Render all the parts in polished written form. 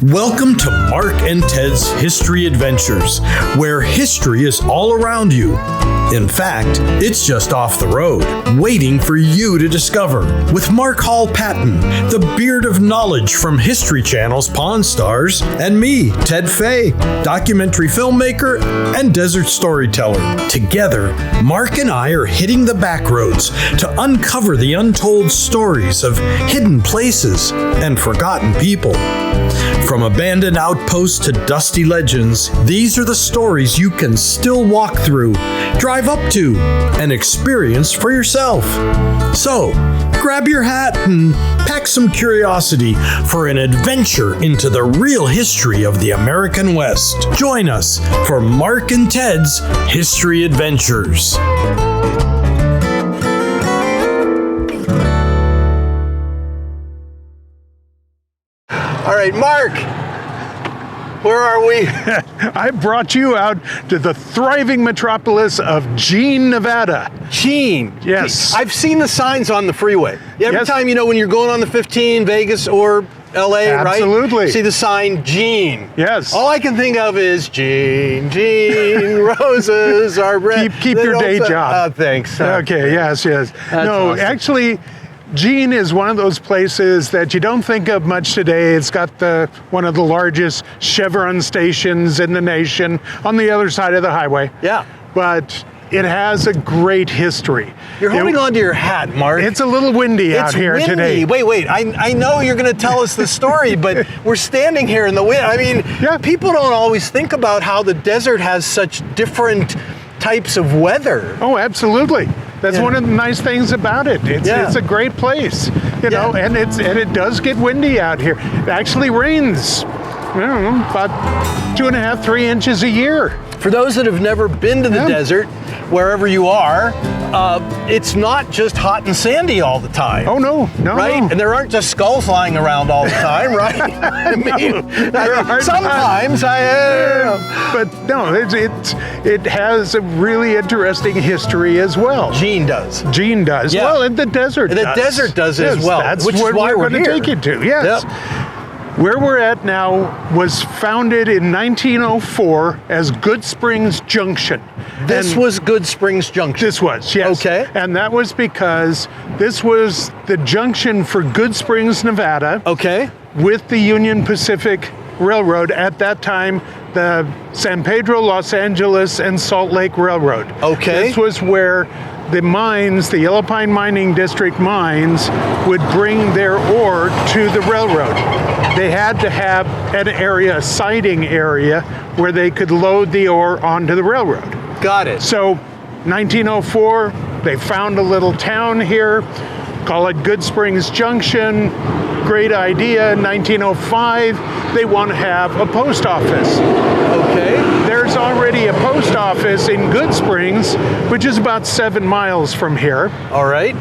Welcome to Mark and Ted's History Adventures, where history is all around you. In fact, it's just off the road, waiting for you to discover. With Mark Hall-Patton, the beard of knowledge from History Channel's Pawn Stars, and me, Ted Faye, documentary filmmaker and desert storyteller. Together, Mark and I are hitting the back roads to uncover the untold stories of hidden places and forgotten people. From abandoned outposts to dusty legends, these are the stories you can still walk through, drive up to, and experience for yourself. So, grab your hat and pack some curiosity for an adventure into the real history of the American West. Join us for Mark and Ted's History Adventures. All right, Mark, where are we? I brought you out to the thriving metropolis of Jean, Nevada. Jean. Yes. I've seen the signs on the freeway. Every Yes. time, when you're going on the 15, Vegas or LA, Absolutely. right? See the sign, Jean. Yes. All I can think of is Jean, roses are red. Keep your day job. Thanks. Okay, yes. No, awesome. Actually, Jean is one of those places that you don't think of much today. It's got one of the largest Chevron stations in the nation on the other side of the highway. Yeah. But it has a great history. You're holding on to your hat, Mark. It's a little windy out here windy. today. Wait. I know you're going to tell us the story, but we're standing here in the wind. I mean, Yeah. People don't always think about how the desert has such different types of weather. Oh, absolutely. That's one of the nice things about it. It's a great place, you know, and it does get windy out here. It actually rains, I don't know, about 2.5, 3 inches a year. For those that have never been to the desert, wherever you are, it's not just hot and sandy all the time. Oh, no. Right? And there aren't just skulls lying around all the time, right? I mean, sometimes But no, it has a really interesting history as well. Jean does. Jean does. Yeah. Well, and the desert And does. the desert does as well, That's which is what why we're we're going to here. take you to, yes. Yep. Where we're at now was founded in 1904 as Goodsprings Junction. This was Goodsprings Junction. This was, yes. Okay. And that was because this was the junction for Goodsprings, Nevada. Okay. With the Union Pacific Railroad. At that time, the San Pedro, Los Angeles, and Salt Lake Railroad. Okay. This was where the mines, the Yellow Pine Mining District mines, would bring their ore to the railroad. They had to have an area, a siding area, where they could load the ore onto the railroad. Got it. So, 1904, they found a little town here, call it Goodsprings Junction. Great idea. 1905, they want to have a post office. Okay. There's already a post office in Goodsprings, which is about 7 miles from here. All right.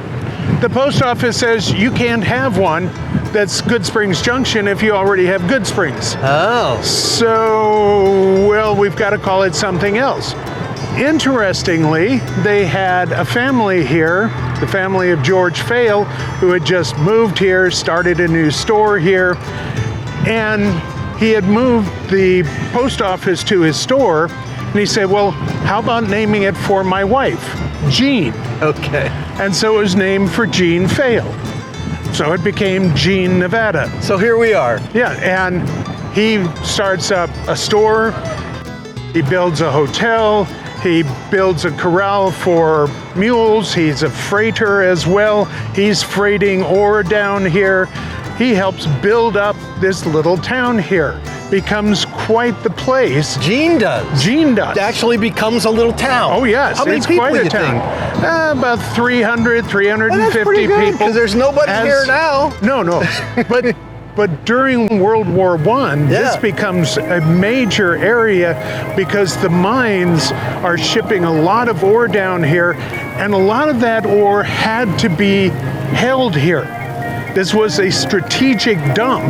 The post office says you can't have one that's Goodsprings Junction if you already have Goodsprings. Oh. So, well, we've got to call it something else. Interestingly, they had a family here, the family of George Fayle, who had just moved here, started a new store here, and he had moved the post office to his store, and he said, well, how about naming it for my wife, Jean? Okay. And so it was named for Jean Fayle. So it became Jean, Nevada. So here we are. Yeah, and he starts up a store, he builds a hotel, he builds a corral for mules, he's a freighter as well, he's freighting ore down here. He helps build up this little town here. Becomes quite the place. Jean does. Jean does. It actually becomes a little town. Oh, yes. How many it's people quite do a you town. think? About 300, 350 That's pretty good, people. because there's nobody here now. No. But during World War I, this becomes a major area because the mines are shipping a lot of ore down here, and a lot of that ore had to be held here. This was a strategic dump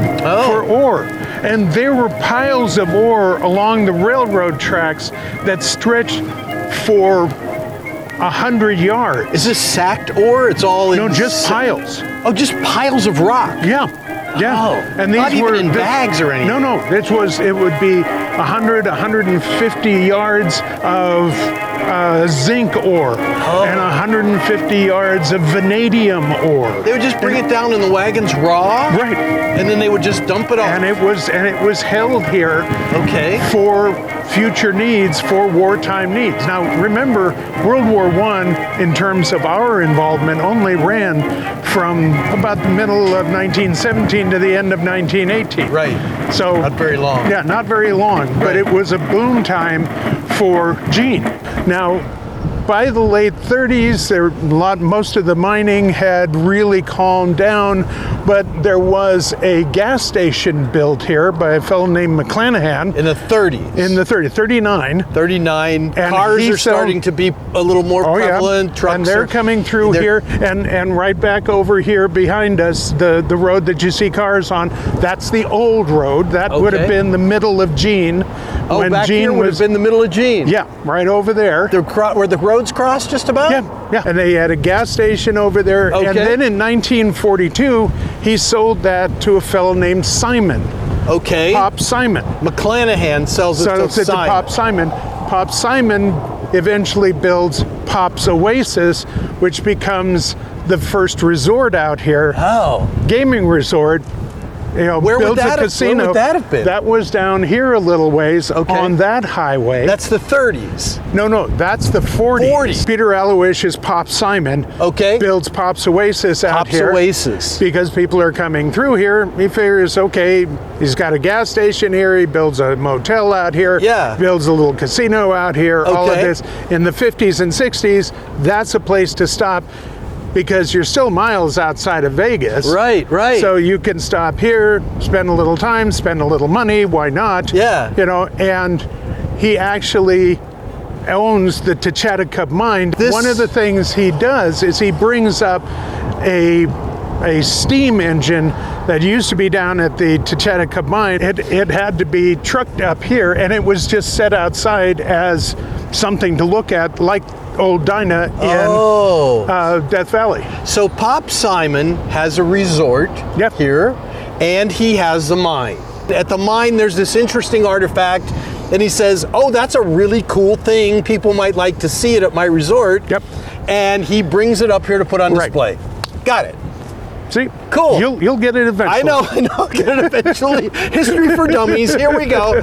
for ore. And there were piles of ore along the railroad tracks that stretched for 100 yards. Is this sacked ore? It's all in... No, just piles. Oh, just piles of rock. Yeah. Yeah, Oh, and these not even were in bags or anything. No, it would be 150 yards of zinc ore and 150 yards of vanadium ore. They would just bring it down in the wagons raw? Right. And then they would just dump it off? And it was held here for future needs, for wartime needs. Now remember, World War I, in terms of our involvement, only ran from about the middle of 1917 to the end of 1918. Right. So not very long. Yeah, not very long, but it was a boom time for Gene. Now, by the late 30s, most of the mining had really calmed down, but there was a gas station built here by a fellow named McClanahan. In the 30s? In the 30s, 39. 39. And cars are starting to be a little more prevalent. Yeah. Trucks and they're coming through here, and right back over here behind us, the road that you see cars on, that's the old road. That would have been the middle of Gene. Oh, when back Gene here would have been the middle of Gene. Yeah, right over there. Where the roads cross just about? Yeah. And they had a gas station over there. Okay. And then in 1942, he sold that to a fellow named Simon. Okay. Pop Simon. McClanahan sells it to Simon. Pop Simon. Pop Simon eventually builds Pop's Oasis, which becomes the first resort out here. Oh. Gaming resort. You know, Where would builds that a casino. Where would that have been? That was down here a little ways on that highway. That's the 30s. No, that's the 40s. 40s. Peter Aloysius Pop Simon builds Pop's Oasis out here. Pop's Oasis. Because people are coming through here. He figures, okay, he's got a gas station here. He builds a motel out here. Yeah. Builds a little casino out here. All of this. In the 50s and 60s, that's a place to stop, because you're still miles outside of Vegas. Right. So you can stop here, spend a little time, spend a little money, why not? Yeah. You know, and he actually owns the Tachatacub mine. One of the things he does is he brings up a steam engine that used to be down at the Tachatacub mine. It had to be trucked up here, and it was just set outside as something to look at, like old Dinah in Death Valley. So Pop Simon has a resort here, and he has the mine. At the mine, there's this interesting artifact, and he says, oh, that's a really cool thing. People might like to see it at my resort. Yep. And he brings it up here to put on display. Got it. See? Cool. You'll get it eventually. I know, I'll get it eventually. History for dummies, here we go.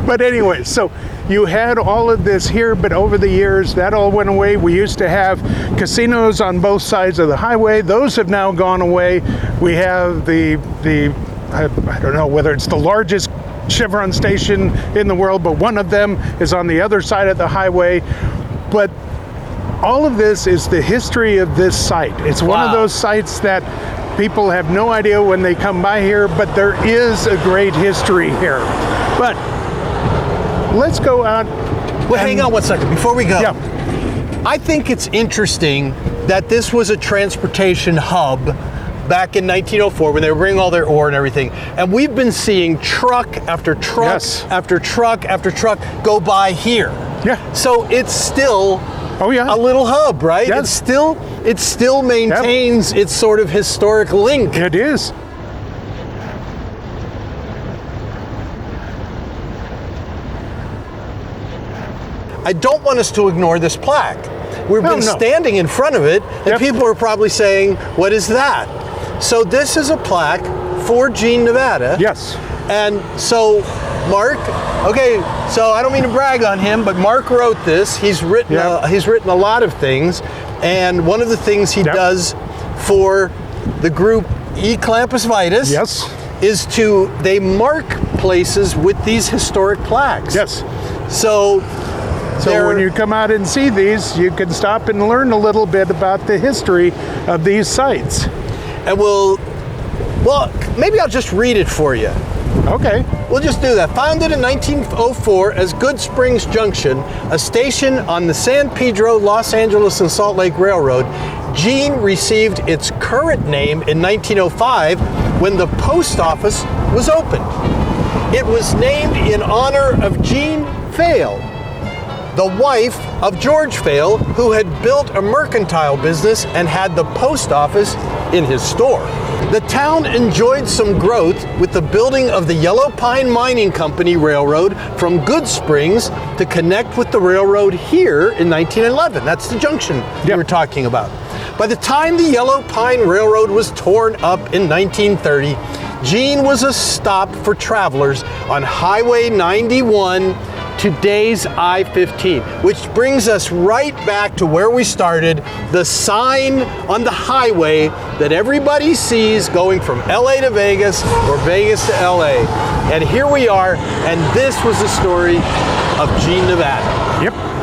But anyway, so you had all of this here, but over the years, that all went away. We used to have casinos on both sides of the highway. Those have now gone away. We have I don't know whether it's the largest Chevron station in the world, but one of them is on the other side of the highway. But all of this is the history of this site. It's one of those sites that people have no idea when they come by here, but there is a great history here. But let's go out. Well, hang on one second before we go. Yeah. I think it's interesting that this was a transportation hub back in 1904 when they were bringing all their ore and everything. And we've been seeing truck after truck after truck after truck go by here. Yeah. So it's still a little hub, right? Yes. It still maintains its sort of historic link. It is. I don't want us to ignore this plaque. We've been standing in front of it, and people are probably saying, what is that? So this is a plaque for Gene, Nevada. Yes. And so Mark, so I don't mean to brag on him, but Mark wrote this. He's written a lot of things, and one of the things he does for the group E. Clampus Vitus is they mark places with these historic plaques. Yes. So when you come out and see these, you can stop and learn a little bit about the history of these sites. And maybe I'll just read it for you. Okay. We'll just do that. Founded in 1904 as Goodsprings Junction, a station on the San Pedro, Los Angeles, and Salt Lake Railroad, Gene received its current name in 1905 when the post office was opened. It was named in honor of Gene Fayle, the wife of George Fayle, who had built a mercantile business and had the post office in his store. The town enjoyed some growth with the building of the Yellow Pine Mining Company Railroad from Goodsprings to connect with the railroad here in 1911. That's the junction we were talking about. By the time the Yellow Pine Railroad was torn up in 1930, Jean was a stop for travelers on Highway 91, today's I-15, which brings us right back to where we started, the sign on the highway that everybody sees going from LA to Vegas or Vegas to LA. And here we are, and this was the story of Jean, Nevada. Yep.